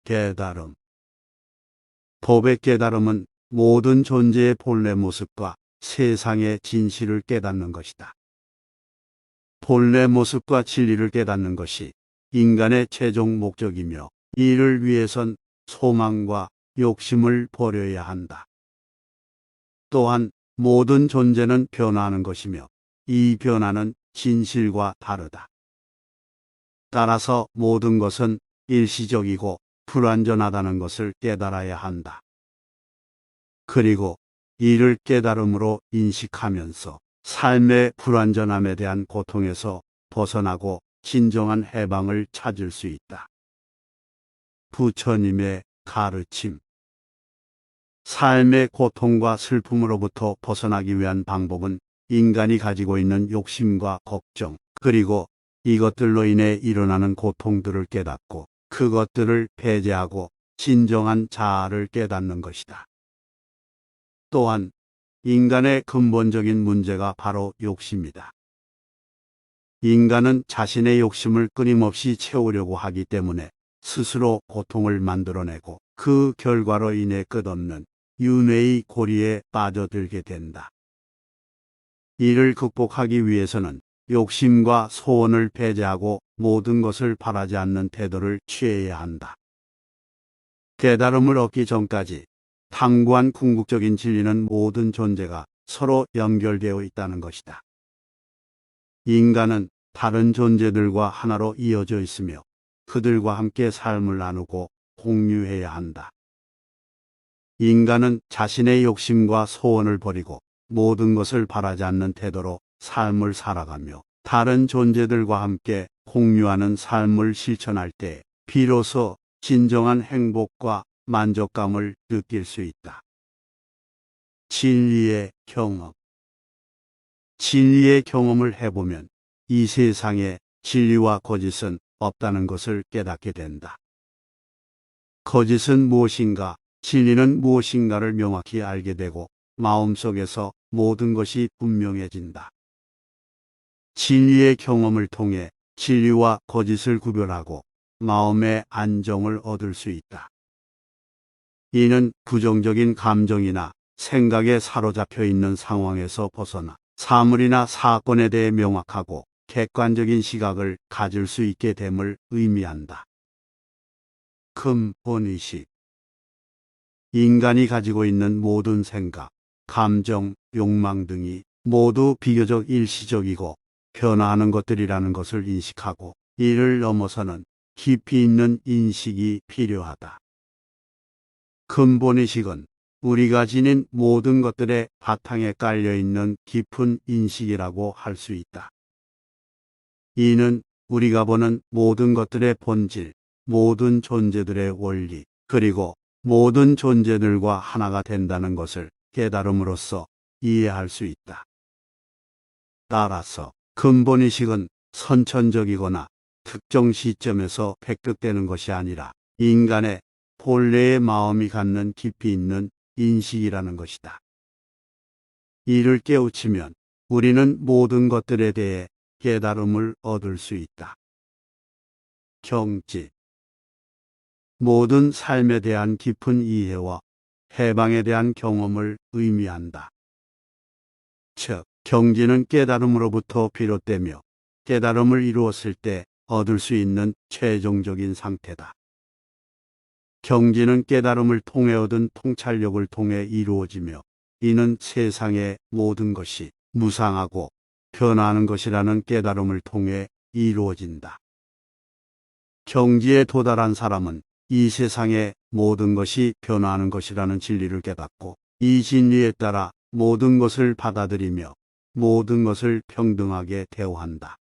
깨달음. 법의 깨달음은 모든 존재의 본래 모습과 세상의 진실을 깨닫는 것이다. 본래 모습과 진리를 깨닫는 것이 인간의 최종 목적이며 이를 위해선 소망과 욕심을 버려야 한다. 또한 모든 존재는 변화하는 것이며 이 변화는 진실과 다르다. 따라서 모든 것은 일시적이고 불완전하다는 것을 깨달아야 한다. 그리고 이를 깨달음으로 인식하면서 삶의 불완전함에 대한 고통에서 벗어나고 진정한 해방을 찾을 수 있다. 부처님의 가르침. 삶의 고통과 슬픔으로부터 벗어나기 위한 방법은 인간이 가지고 있는 욕심과 걱정, 그리고 이것들로 인해 일어나는 고통들을 깨닫고 그것들을 배제하고 진정한 자아를 깨닫는 것이다. 또한 인간의 근본적인 문제가 바로 욕심이다. 인간은 자신의 욕심을 끊임없이 채우려고 하기 때문에 스스로 고통을 만들어내고 그 결과로 인해 끝없는 윤회의 고리에 빠져들게 된다. 이를 극복하기 위해서는 욕심과 소원을 배제하고 모든 것을 바라지 않는 태도를 취해야 한다. 깨달음을 얻기 전까지 탐구한 궁극적인 진리는 모든 존재가 서로 연결되어 있다는 것이다. 인간은 다른 존재들과 하나로 이어져 있으며 그들과 함께 삶을 나누고 공유해야 한다. 인간은 자신의 욕심과 소원을 버리고 모든 것을 바라지 않는 태도로 삶을 살아가며 다른 존재들과 함께 공유하는 삶을 실천할 때 비로소 진정한 행복과 만족감을 느낄 수 있다. 진리의 경험. 진리의 경험을 해보면 이 세상에 진리와 거짓은 없다는 것을 깨닫게 된다. 거짓은 무엇인가, 진리는 무엇인가를 명확히 알게 되고 마음속에서 모든 것이 분명해진다. 진리의 경험을 통해 진리와 거짓을 구별하고 마음의 안정을 얻을 수 있다. 이는 부정적인 감정이나 생각에 사로잡혀 있는 상황에서 벗어나 사물이나 사건에 대해 명확하고 객관적인 시각을 가질 수 있게 됨을 의미한다. 근본의식. 인간이 가지고 있는 모든 생각, 감정, 욕망 등이 모두 비교적 일시적이고 변화하는 것들이라는 것을 인식하고 이를 넘어서는 깊이 있는 인식이 필요하다. 근본의식은 우리가 지닌 모든 것들의 바탕에 깔려있는 깊은 인식이라고 할 수 있다. 이는 우리가 보는 모든 것들의 본질, 모든 존재들의 원리, 그리고 모든 존재들과 하나가 된다는 것을 깨달음으로써 이해할 수 있다. 따라서 근본의식은 선천적이거나 특정 시점에서 획득되는 것이 아니라 인간의 본래의 마음이 갖는 깊이 있는 인식이라는 것이다. 이를 깨우치면 우리는 모든 것들에 대해 깨달음을 얻을 수 있다. 경지. 모든 삶에 대한 깊은 이해와 해방에 대한 경험을 의미한다. 즉, 경지는 깨달음으로부터 비롯되며 깨달음을 이루었을 때 얻을 수 있는 최종적인 상태다. 경지는 깨달음을 통해 얻은 통찰력을 통해 이루어지며 이는 세상의 모든 것이 무상하고 변화하는 것이라는 깨달음을 통해 이루어진다. 경지에 도달한 사람은 이 세상의 모든 것이 변화하는 것이라는 진리를 깨닫고 이 진리에 따라 모든 것을 받아들이며 모든 것을 평등하게 대우한다.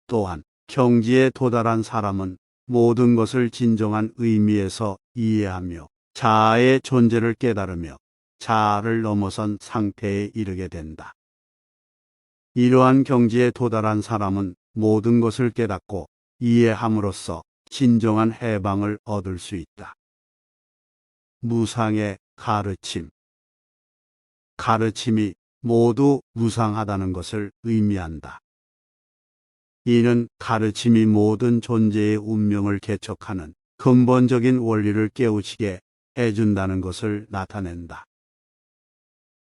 또한 경지에 도달한 사람은 모든 것을 진정한 의미에서 이해하며 자아의 존재를 깨달으며 자아를 넘어선 상태에 이르게 된다. 이러한 경지에 도달한 사람은 모든 것을 깨닫고 이해함으로써 진정한 해방을 얻을 수 있다. 무상의 가르침. 가르침이 모두 무상하다는 것을 의미한다. 이는 가르침이 모든 존재의 운명을 개척하는 근본적인 원리를 깨우치게 해준다는 것을 나타낸다.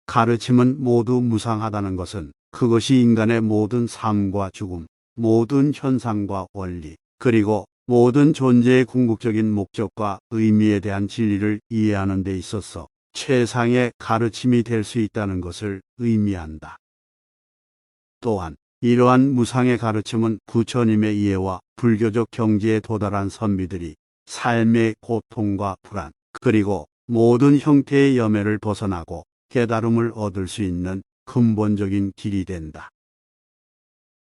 가르침은 모두 무상하다는 것은 그것이 인간의 모든 삶과 죽음, 모든 현상과 원리, 그리고 모든 존재의 궁극적인 목적과 의미에 대한 진리를 이해하는 데 있어서 최상의 가르침이 될 수 있다는 것을 의미한다. 또한 이러한 무상의 가르침은 부처님의 이해와 불교적 경지에 도달한 선비들이 삶의 고통과 불안, 그리고 모든 형태의 염해를 벗어나고 깨달음을 얻을 수 있는 근본적인 길이 된다.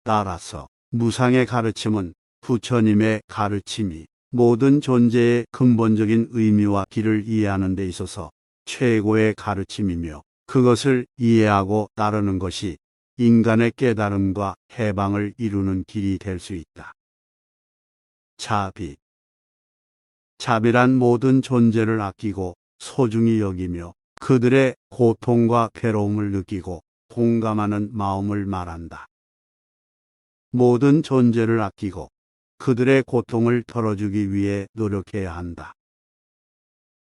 따라서 무상의 가르침은 부처님의 가르침이 모든 존재의 근본적인 의미와 길을 이해하는 데 있어서 최고의 가르침이며, 그것을 이해하고 따르는 것이 인간의 깨달음과 해방을 이루는 길이 될 수 있다. 자비. 자비란 모든 존재를 아끼고 소중히 여기며 그들의 고통과 괴로움을 느끼고 공감하는 마음을 말한다. 모든 존재를 아끼고 그들의 고통을 덜어주기 위해 노력해야 한다.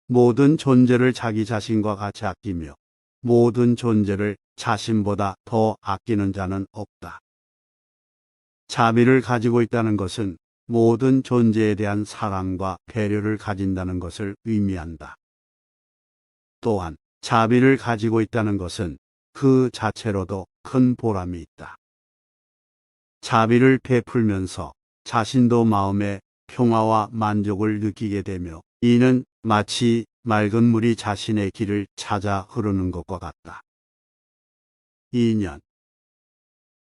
모든 존재를 자기 자신과 같이 아끼며 모든 존재를 자신보다 더 아끼는 자는 없다. 자비를 가지고 있다는 것은 모든 존재에 대한 사랑과 배려를 가진다는 것을 의미한다. 또한 자비를 가지고 있다는 것은 그 자체로도 큰 보람이 있다. 자비를 베풀면서 자신도 마음의 평화와 만족을 느끼게 되며, 이는 마치 맑은 물이 자신의 길을 찾아 흐르는 것과 같다. 2년.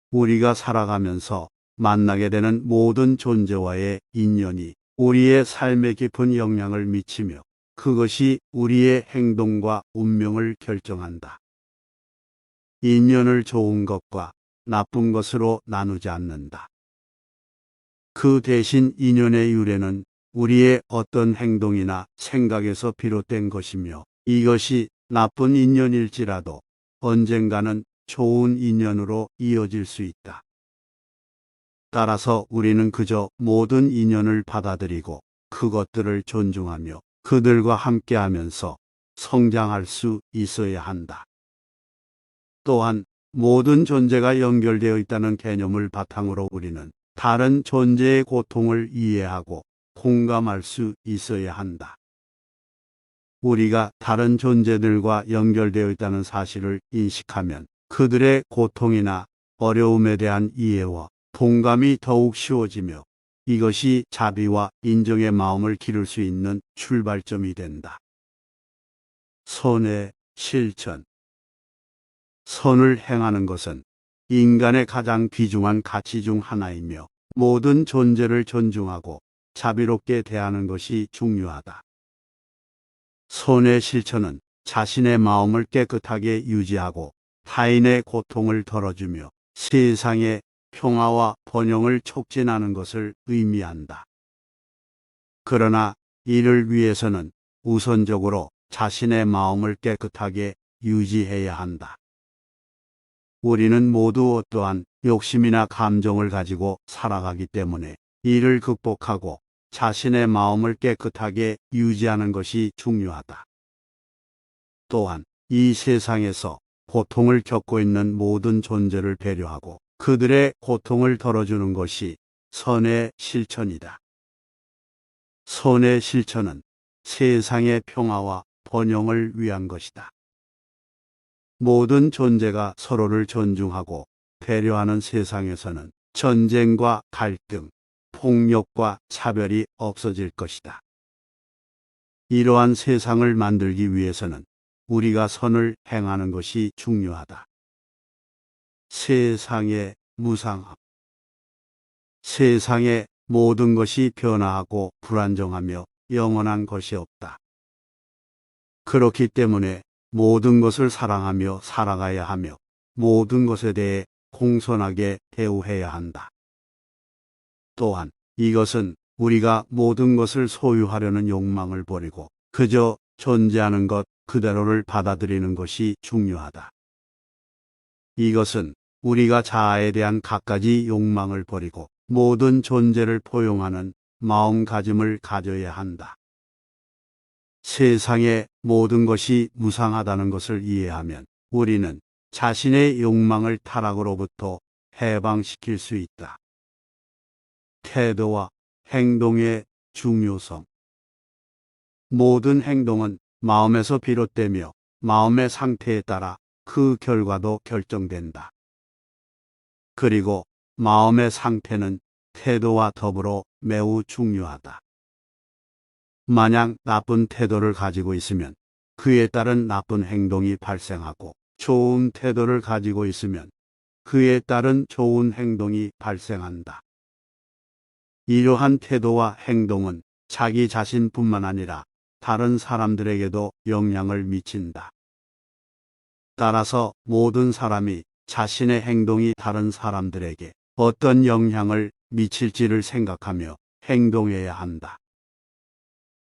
우리가 살아가면서 만나게 되는 모든 존재와의 인연이 우리의 삶에 깊은 영향을 미치며 그것이 우리의 행동과 운명을 결정한다. 인연을 좋은 것과 나쁜 것으로 나누지 않는다. 그 대신 인연의 유래는 우리의 어떤 행동이나 생각에서 비롯된 것이며, 이것이 나쁜 인연일지라도 언젠가는 좋은 인연으로 이어질 수 있다. 따라서 우리는 그저 모든 인연을 받아들이고 그것들을 존중하며 그들과 함께하면서 성장할 수 있어야 한다. 또한 모든 존재가 연결되어 있다는 개념을 바탕으로 우리는 다른 존재의 고통을 이해하고 공감할 수 있어야 한다. 우리가 다른 존재들과 연결되어 있다는 사실을 인식하면 그들의 고통이나 어려움에 대한 이해와 동감이 더욱 쉬워지며, 이것이 자비와 인정의 마음을 기를 수 있는 출발점이 된다. 선의 실천. 선을 행하는 것은 인간의 가장 귀중한 가치 중 하나이며, 모든 존재를 존중하고 자비롭게 대하는 것이 중요하다. 선의 실천은 자신의 마음을 깨끗하게 유지하고 타인의 고통을 덜어주며 세상의 평화와 번영을 촉진하는 것을 의미한다. 그러나 이를 위해서는 우선적으로 자신의 마음을 깨끗하게 유지해야 한다. 우리는 모두 어떠한 욕심이나 감정을 가지고 살아가기 때문에 이를 극복하고 자신의 마음을 깨끗하게 유지하는 것이 중요하다. 또한 이 세상에서 고통을 겪고 있는 모든 존재를 배려하고 그들의 고통을 덜어주는 것이 선의 실천이다. 선의 실천은 세상의 평화와 번영을 위한 것이다. 모든 존재가 서로를 존중하고 배려하는 세상에서는 전쟁과 갈등, 폭력과 차별이 없어질 것이다. 이러한 세상을 만들기 위해서는 우리가 선을 행하는 것이 중요하다. 세상의 무상함. 세상의 모든 것이 변화하고 불안정하며 영원한 것이 없다. 그렇기 때문에 모든 것을 사랑하며 살아가야 하며 모든 것에 대해 공손하게 대우해야 한다. 또한 이것은 우리가 모든 것을 소유하려는 욕망을 버리고 그저 존재하는 것 그대로를 받아들이는 것이 중요하다. 이것은 우리가 자아에 대한 갖가지 욕망을 버리고 모든 존재를 포용하는 마음가짐을 가져야 한다. 세상의 모든 것이 무상하다는 것을 이해하면 우리는 자신의 욕망을 타락으로부터 해방시킬 수 있다. 태도와 행동의 중요성. 모든 행동은 마음에서 비롯되며 마음의 상태에 따라 그 결과도 결정된다. 그리고 마음의 상태는 태도와 더불어 매우 중요하다. 만약 나쁜 태도를 가지고 있으면 그에 따른 나쁜 행동이 발생하고 좋은 태도를 가지고 있으면 그에 따른 좋은 행동이 발생한다. 이러한 태도와 행동은 자기 자신뿐만 아니라 다른 사람들에게도 영향을 미친다. 따라서 모든 사람이 자신의 행동이 다른 사람들에게 어떤 영향을 미칠지를 생각하며 행동해야 한다.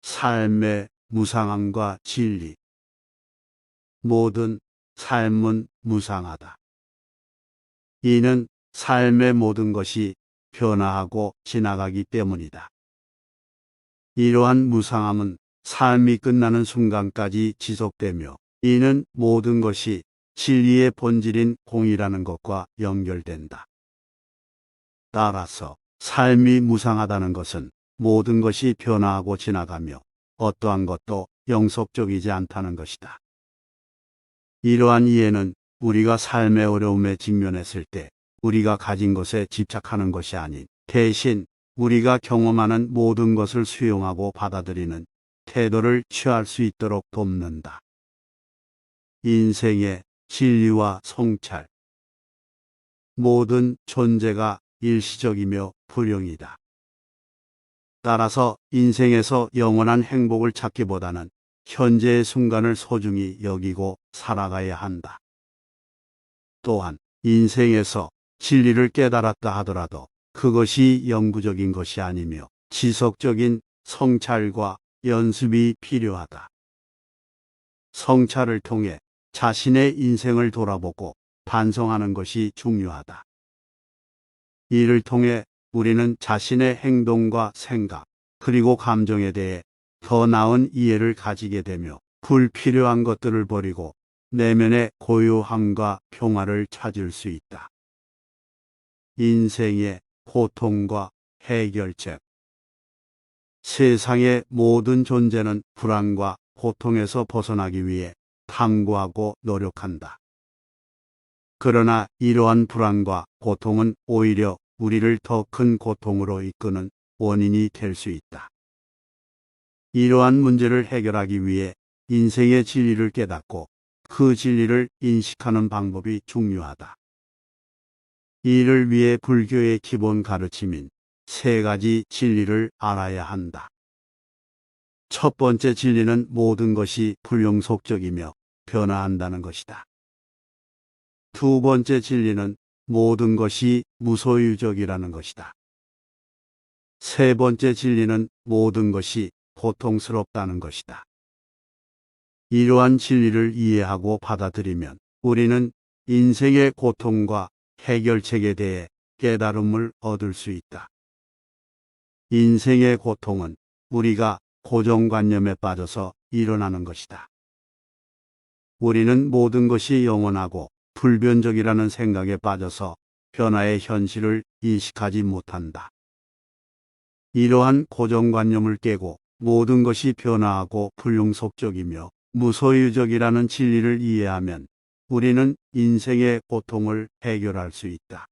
삶의 무상함과 진리. 모든 삶은 무상하다. 이는 삶의 모든 것이 변화하고 지나가기 때문이다. 이러한 무상함은 삶이 끝나는 순간까지 지속되며 이는 모든 것이 진리의 본질인 공이라는 것과 연결된다. 따라서 삶이 무상하다는 것은 모든 것이 변화하고 지나가며 어떠한 것도 영속적이지 않다는 것이다. 이러한 이해는 우리가 삶의 어려움에 직면했을 때 우리가 가진 것에 집착하는 것이 아닌 대신 우리가 경험하는 모든 것을 수용하고 받아들이는 태도를 취할 수 있도록 돕는다. 인생의 진리와 성찰. 모든 존재가 일시적이며 불용이다. 따라서 인생에서 영원한 행복을 찾기보다는 현재의 순간을 소중히 여기고 살아가야 한다. 또한 인생에서 진리를 깨달았다 하더라도 그것이 영구적인 것이 아니며 지속적인 성찰과 연습이 필요하다. 성찰을 통해 자신의 인생을 돌아보고 반성하는 것이 중요하다. 이를 통해 우리는 자신의 행동과 생각, 그리고 감정에 대해 더 나은 이해를 가지게 되며 불필요한 것들을 버리고 내면의 고요함과 평화를 찾을 수 있다. 인생의 고통과 해결책. 세상의 모든 존재는 불안과 고통에서 벗어나기 위해 탐구하고 노력한다. 그러나 이러한 불안과 고통은 오히려 우리를 더 큰 고통으로 이끄는 원인이 될 수 있다. 이러한 문제를 해결하기 위해 인생의 진리를 깨닫고 그 진리를 인식하는 방법이 중요하다. 이를 위해 불교의 기본 가르침인 세 가지 진리를 알아야 한다. 첫 번째 진리는 모든 것이 불용속적이며 변화한다는 것이다. 두 번째 진리는 모든 것이 무소유적이라는 것이다. 세 번째 진리는 모든 것이 고통스럽다는 것이다. 이러한 진리를 이해하고 받아들이면 우리는 인생의 고통과 해결책에 대해 깨달음을 얻을 수 있다. 인생의 고통은 우리가 고정관념에 빠져서 일어나는 것이다. 우리는 모든 것이 영원하고 불변적이라는 생각에 빠져서 변화의 현실을 인식하지 못한다. 이러한 고정관념을 깨고 모든 것이 변화하고 불용속적이며 무소유적이라는 진리를 이해하면 우리는 인생의 고통을 해결할 수 있다.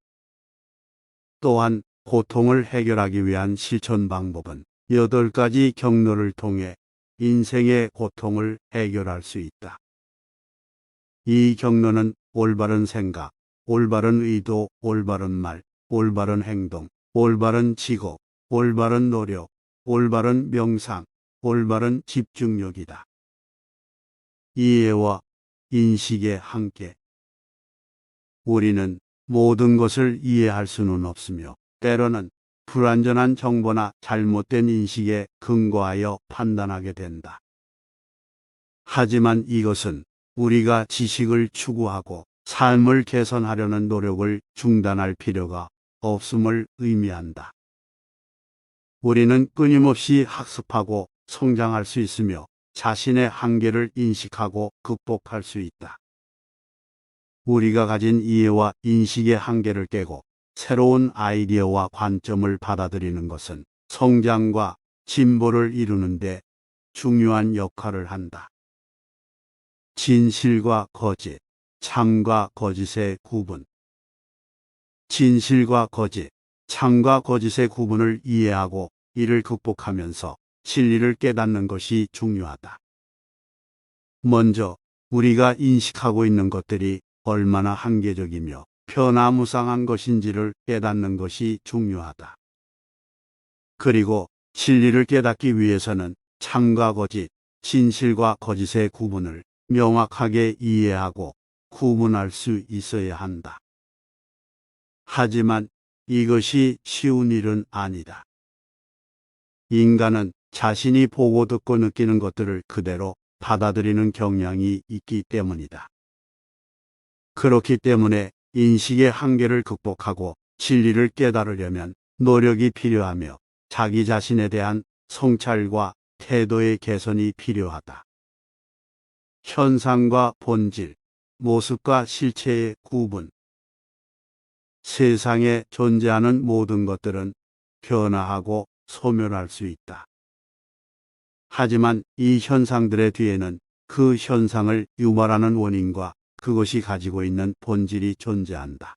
또한 고통을 해결하기 위한 실천 방법은 8가지 경로를 통해 인생의 고통을 해결할 수 있다. 이 경로는 올바른 생각, 올바른 의도, 올바른 말, 올바른 행동, 올바른 직업, 올바른 노력, 올바른 명상, 올바른 집중력이다. 이해와 인식의 한계. 우리는 모든 것을 이해할 수는 없으며 때로는 불완전한 정보나 잘못된 인식에 근거하여 판단하게 된다. 하지만 이것은 우리가 지식을 추구하고 삶을 개선하려는 노력을 중단할 필요가 없음을 의미한다. 우리는 끊임없이 학습하고 성장할 수 있으며 자신의 한계를 인식하고 극복할 수 있다. 우리가 가진 이해와 인식의 한계를 깨고 새로운 아이디어와 관점을 받아들이는 것은 성장과 진보를 이루는 데 중요한 역할을 한다. 진실과 거짓, 참과 거짓의 구분. 진실과 거짓, 참과 거짓의 구분을 이해하고 이를 극복하면서 진리를 깨닫는 것이 중요하다. 먼저 우리가 인식하고 있는 것들이 얼마나 한계적이며 변화무쌍한 것인지를 깨닫는 것이 중요하다. 그리고 진리를 깨닫기 위해서는 참과 거짓, 진실과 거짓의 구분을 명확하게 이해하고 구분할 수 있어야 한다. 하지만 이것이 쉬운 일은 아니다. 인간은 자신이 보고 듣고 느끼는 것들을 그대로 받아들이는 경향이 있기 때문이다. 그렇기 때문에 인식의 한계를 극복하고 진리를 깨달으려면 노력이 필요하며 자기 자신에 대한 성찰과 태도의 개선이 필요하다. 현상과 본질, 모습과 실체의 구분. 세상에 존재하는 모든 것들은 변화하고 소멸할 수 있다. 하지만 이 현상들의 뒤에는 그 현상을 유발하는 원인과 그것이 가지고 있는 본질이 존재한다.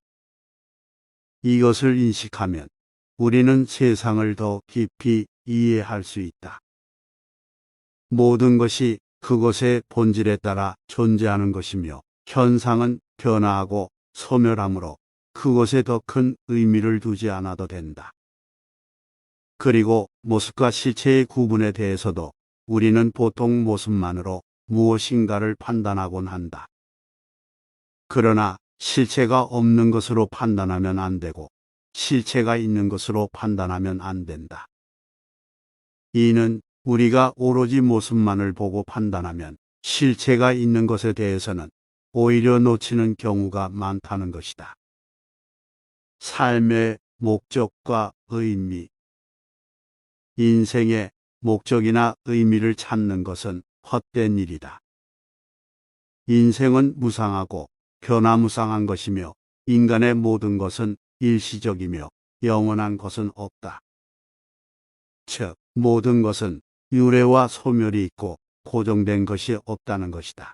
이것을 인식하면 우리는 세상을 더 깊이 이해할 수 있다. 모든 것이 그것의 본질에 따라 존재하는 것이며 현상은 변화하고 소멸하므로 그것에 더 큰 의미를 두지 않아도 된다. 그리고 모습과 실체의 구분에 대해서도 우리는 보통 모습만으로 무엇인가를 판단하곤 한다. 그러나 실체가 없는 것으로 판단하면 안 되고 실체가 있는 것으로 판단하면 안 된다. 이는 우리가 오로지 모습만을 보고 판단하면 실체가 있는 것에 대해서는 오히려 놓치는 경우가 많다는 것이다. 삶의 목적과 의미. 인생의 목적이나 의미를 찾는 것은 헛된 일이다. 인생은 무상하고 변화무쌍한 것이며 인간의 모든 것은 일시적이며 영원한 것은 없다. 즉, 모든 것은 유래와 소멸이 있고 고정된 것이 없다는 것이다.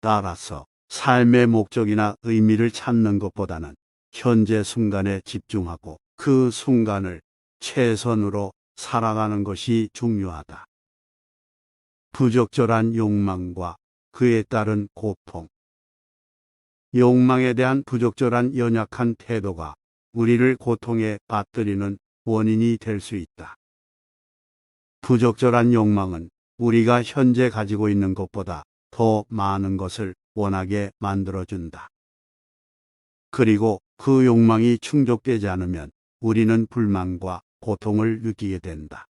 따라서 삶의 목적이나 의미를 찾는 것보다는 현재 순간에 집중하고 그 순간을 최선으로 살아가는 것이 중요하다. 부적절한 욕망과 그에 따른 고통. 욕망에 대한 부적절한 연약한 태도가 우리를 고통에 빠뜨리는 원인이 될 수 있다. 부적절한 욕망은 우리가 현재 가지고 있는 것보다 더 많은 것을 원하게 만들어준다. 그리고 그 욕망이 충족되지 않으면 우리는 불만과 고통을 느끼게 된다.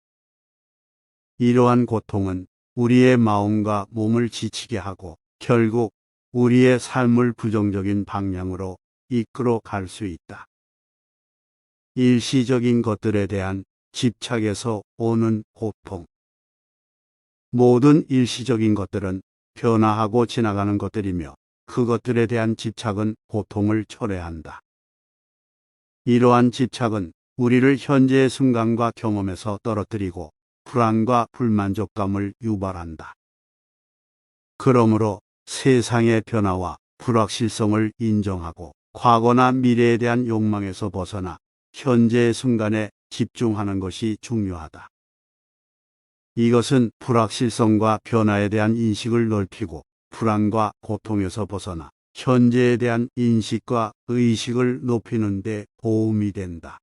이러한 고통은 우리의 마음과 몸을 지치게 하고 결국 우리의 삶을 부정적인 방향으로 이끌어 갈 수 있다. 일시적인 것들에 대한 집착에서 오는 고통. 모든 일시적인 것들은 변화하고 지나가는 것들이며 그것들에 대한 집착은 고통을 초래한다. 이러한 집착은 우리를 현재의 순간과 경험에서 떨어뜨리고 불안과 불만족감을 유발한다. 그러므로 세상의 변화와 불확실성을 인정하고 과거나 미래에 대한 욕망에서 벗어나 현재의 순간에 집중하는 것이 중요하다. 이것은 불확실성과 변화에 대한 인식을 넓히고 불안과 고통에서 벗어나 현재에 대한 인식과 의식을 높이는 데 도움이 된다.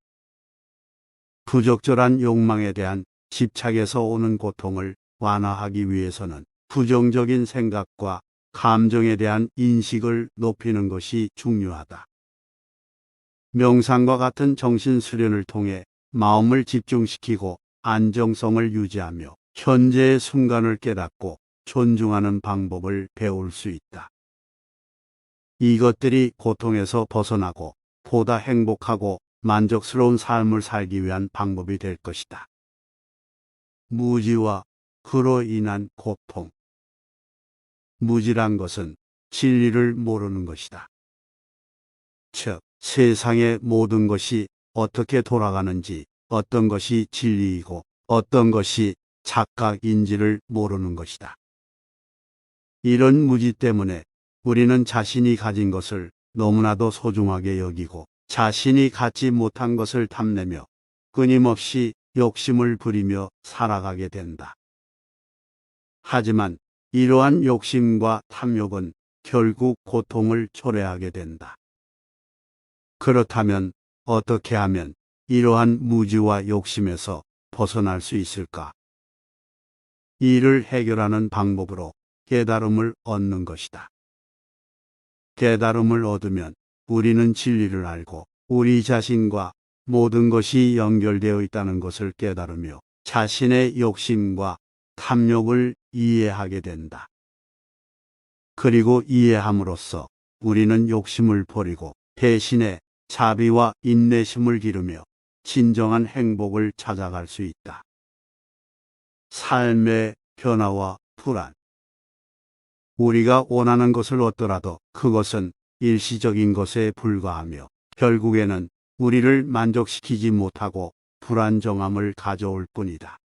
부적절한 욕망에 대한 집착에서 오는 고통을 완화하기 위해서는 부정적인 생각과 감정에 대한 인식을 높이는 것이 중요하다. 명상과 같은 정신 수련을 통해 마음을 집중시키고 안정성을 유지하며 현재의 순간을 깨닫고 존중하는 방법을 배울 수 있다. 이것들이 고통에서 벗어나고 보다 행복하고 만족스러운 삶을 살기 위한 방법이 될 것이다. 무지와 그로 인한 고통. 무지란 것은 진리를 모르는 것이다. 즉, 세상의 모든 것이 어떻게 돌아가는지, 어떤 것이 진리이고 어떤 것이 착각인지를 모르는 것이다. 이런 무지 때문에 우리는 자신이 가진 것을 너무나도 소중하게 여기고 자신이 갖지 못한 것을 탐내며 끊임없이 욕심을 부리며 살아가게 된다. 하지만 이러한 욕심과 탐욕은 결국 고통을 초래하게 된다. 그렇다면 어떻게 하면 이러한 무지와 욕심에서 벗어날 수 있을까? 이를 해결하는 방법으로 깨달음을 얻는 것이다. 깨달음을 얻으면 우리는 진리를 알고 우리 자신과 모든 것이 연결되어 있다는 것을 깨달으며 자신의 욕심과 탐욕을 이해하게 된다. 그리고 이해함으로써 우리는 욕심을 버리고 대신에 자비와 인내심을 기르며 진정한 행복을 찾아갈 수 있다. 삶의 변화와 불안. 우리가 원하는 것을 얻더라도 그것은 일시적인 것에 불과하며 결국에는 우리를 만족시키지 못하고 불안정함을 가져올 뿐이다.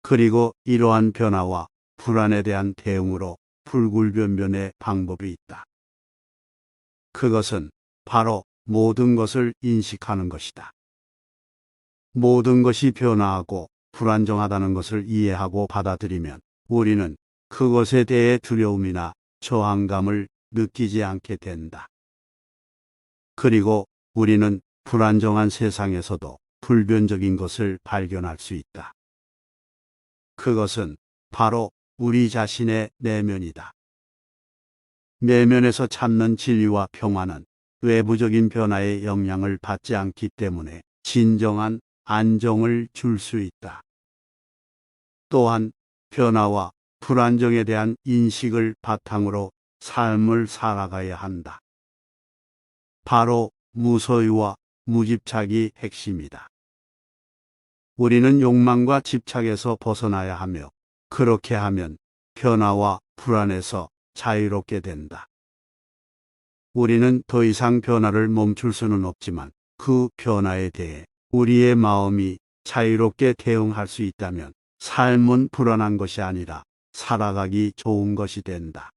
그리고 이러한 변화와 불안에 대한 대응으로 불굴변변의 방법이 있다. 그것은 바로 모든 것을 인식하는 것이다. 모든 것이 변화하고 불안정하다는 것을 이해하고 받아들이면 우리는 그것에 대해 두려움이나 저항감을 느끼지 않게 된다. 그리고 우리는 불안정한 세상에서도 불변적인 것을 발견할 수 있다. 그것은 바로 우리 자신의 내면이다. 내면에서 찾는 진리와 평화는 외부적인 변화에 영향을 받지 않기 때문에 진정한 안정을 줄 수 있다. 또한 변화와 불안정에 대한 인식을 바탕으로 삶을 살아가야 한다. 바로 무소유와 무집착이 핵심이다. 우리는 욕망과 집착에서 벗어나야 하며 그렇게 하면 변화와 불안에서 자유롭게 된다. 우리는 더 이상 변화를 멈출 수는 없지만 그 변화에 대해 우리의 마음이 자유롭게 대응할 수 있다면 삶은 불안한 것이 아니라 살아가기 좋은 것이 된다.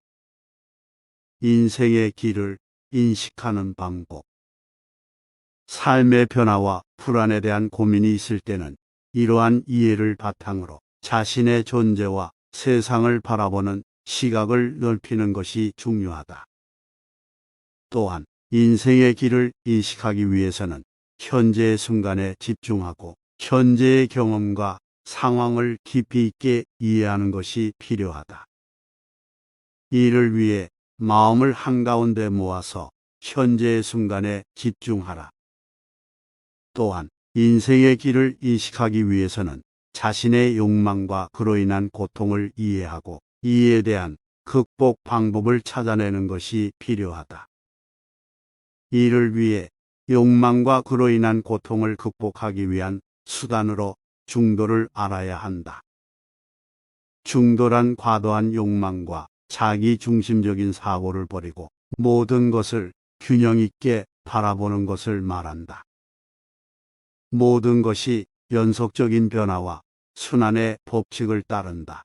인생의 길을 인식하는 방법. 삶의 변화와 불안에 대한 고민이 있을 때는 이러한 이해를 바탕으로 자신의 존재와 세상을 바라보는 시각을 넓히는 것이 중요하다. 또한 인생의 길을 인식하기 위해서는 현재의 순간에 집중하고 현재의 경험과 상황을 깊이 있게 이해하는 것이 필요하다. 이를 위해 마음을 한가운데 모아서 현재의 순간에 집중하라. 또한 인생의 길을 인식하기 위해서는 자신의 욕망과 그로 인한 고통을 이해하고 이에 대한 극복 방법을 찾아내는 것이 필요하다. 이를 위해 욕망과 그로 인한 고통을 극복하기 위한 수단으로 중도를 알아야 한다. 중도란 과도한 욕망과 자기 중심적인 사고를 버리고 모든 것을 균형 있게 바라보는 것을 말한다. 모든 것이 연속적인 변화와 순환의 법칙을 따른다.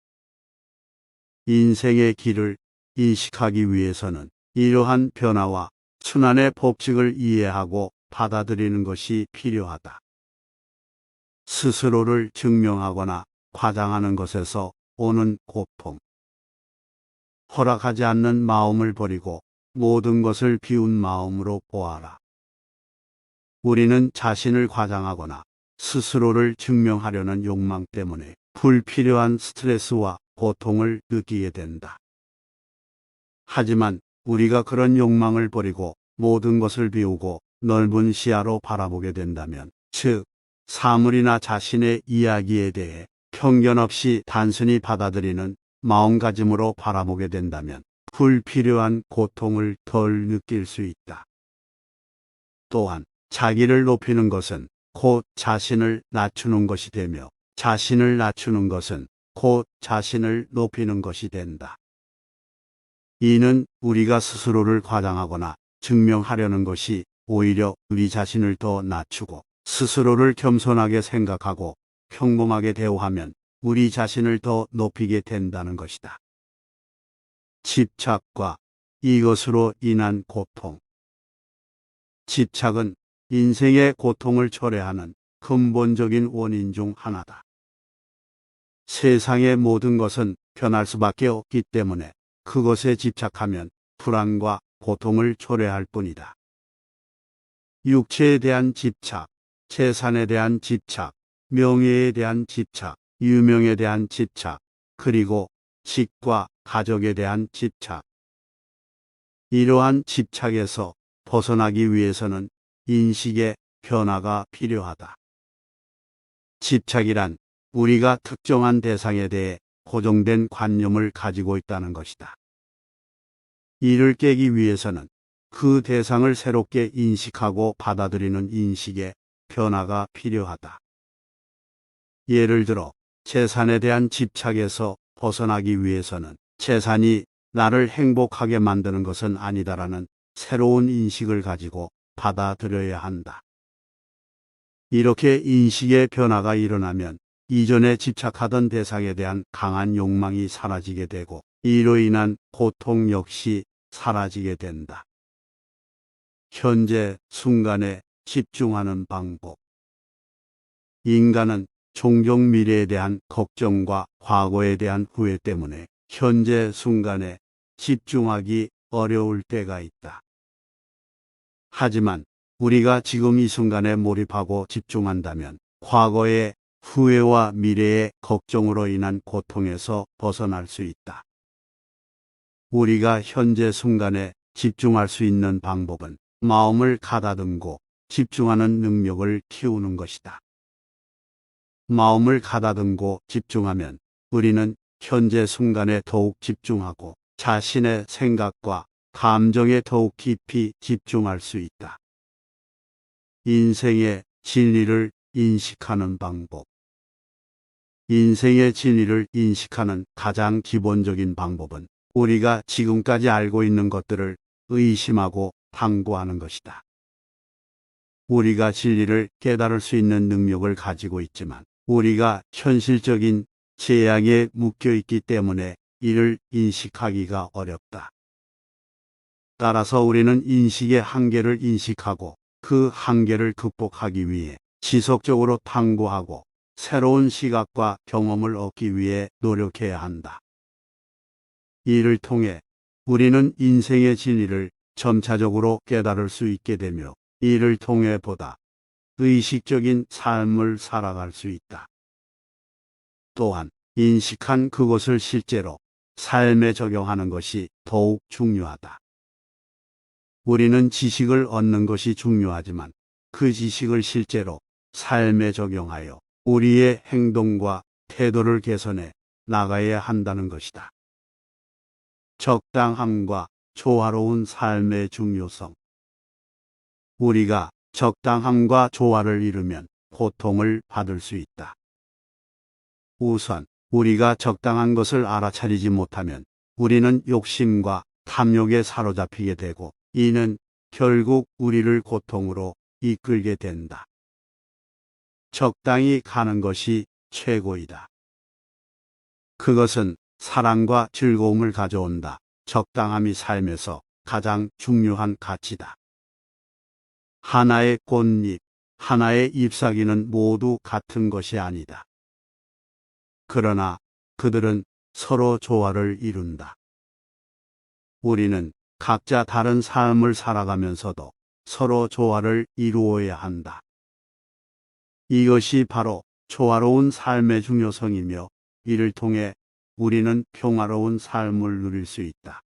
인생의 길을 인식하기 위해서는 이러한 변화와 순환의 법칙을 이해하고 받아들이는 것이 필요하다. 스스로를 증명하거나 과장하는 것에서 오는 고통. 허락하지 않는 마음을 버리고 모든 것을 비운 마음으로 보아라. 우리는 자신을 과장하거나 스스로를 증명하려는 욕망 때문에 불필요한 스트레스와 고통을 느끼게 된다. 하지만 우리가 그런 욕망을 버리고 모든 것을 비우고 넓은 시야로 바라보게 된다면, 즉, 사물이나 자신의 이야기에 대해 편견 없이 단순히 받아들이는 마음가짐으로 바라보게 된다면 불필요한 고통을 덜 느낄 수 있다. 또한 자기를 높이는 것은 곧 자신을 낮추는 것이 되며 자신을 낮추는 것은 곧 자신을 높이는 것이 된다. 이는 우리가 스스로를 과장하거나 증명하려는 것이 오히려 우리 자신을 더 낮추고 스스로를 겸손하게 생각하고 평범하게 대우하면 우리 자신을 더 높이게 된다는 것이다. 집착과 이것으로 인한 고통. 집착은 인생의 고통을 초래하는 근본적인 원인 중 하나다. 세상의 모든 것은 변할 수밖에 없기 때문에 그것에 집착하면 불안과 고통을 초래할 뿐이다. 육체에 대한 집착, 재산에 대한 집착, 명예에 대한 집착, 유명에 대한 집착, 그리고 직과 가족에 대한 집착. 이러한 집착에서 벗어나기 위해서는 인식의 변화가 필요하다. 집착이란 우리가 특정한 대상에 대해 고정된 관념을 가지고 있다는 것이다. 이를 깨기 위해서는 그 대상을 새롭게 인식하고 받아들이는 인식의 변화가 필요하다. 예를 들어 재산에 대한 집착에서 벗어나기 위해서는 재산이 나를 행복하게 만드는 것은 아니다라는 새로운 인식을 가지고 받아들여야 한다. 이렇게 인식의 변화가 일어나면 이전에 집착하던 대상에 대한 강한 욕망이 사라지게 되고 이로 인한 고통 역시 사라지게 된다. 현재 순간에 집중하는 방법. 인간은 종종 미래에 대한 걱정과 과거에 대한 후회 때문에 현재 순간에 집중하기 어려울 때가 있다. 하지만 우리가 지금 이 순간에 몰입하고 집중한다면 과거의 후회와 미래의 걱정으로 인한 고통에서 벗어날 수 있다. 우리가 현재 순간에 집중할 수 있는 방법은 마음을 가다듬고 집중하는 능력을 키우는 것이다. 마음을 가다듬고 집중하면 우리는 현재 순간에 더욱 집중하고 자신의 생각과 감정에 더욱 깊이 집중할 수 있다. 인생의 진리를 인식하는 방법. 인생의 진리를 인식하는 가장 기본적인 방법은 우리가 지금까지 알고 있는 것들을 의심하고 탐구하는 것이다. 우리가 진리를 깨달을 수 있는 능력을 가지고 있지만 우리가 현실적인 재앙에 묶여 있기 때문에 이를 인식하기가 어렵다. 따라서 우리는 인식의 한계를 인식하고 그 한계를 극복하기 위해 지속적으로 탐구하고 새로운 시각과 경험을 얻기 위해 노력해야 한다. 이를 통해 우리는 인생의 진리를 점차적으로 깨달을 수 있게 되며 이를 통해 보다 의식적인 삶을 살아갈 수 있다. 또한 인식한 그것을 실제로 삶에 적용하는 것이 더욱 중요하다. 우리는 지식을 얻는 것이 중요하지만 그 지식을 실제로 삶에 적용하여 우리의 행동과 태도를 개선해 나가야 한다는 것이다. 적당함과 조화로운 삶의 중요성. 우리가 적당함과 조화를 이루면 고통을 받을 수 있다. 우선 우리가 적당한 것을 알아차리지 못하면 우리는 욕심과 탐욕에 사로잡히게 되고 이는 결국 우리를 고통으로 이끌게 된다. 적당히 가는 것이 최고이다. 그것은 사랑과 즐거움을 가져온다. 적당함이 삶에서 가장 중요한 가치다. 하나의 꽃잎, 하나의 잎사귀는 모두 같은 것이 아니다. 그러나 그들은 서로 조화를 이룬다. 우리는 각자 다른 삶을 살아가면서도 서로 조화를 이루어야 한다. 이것이 바로 조화로운 삶의 중요성이며 이를 통해 우리는 평화로운 삶을 누릴 수 있다.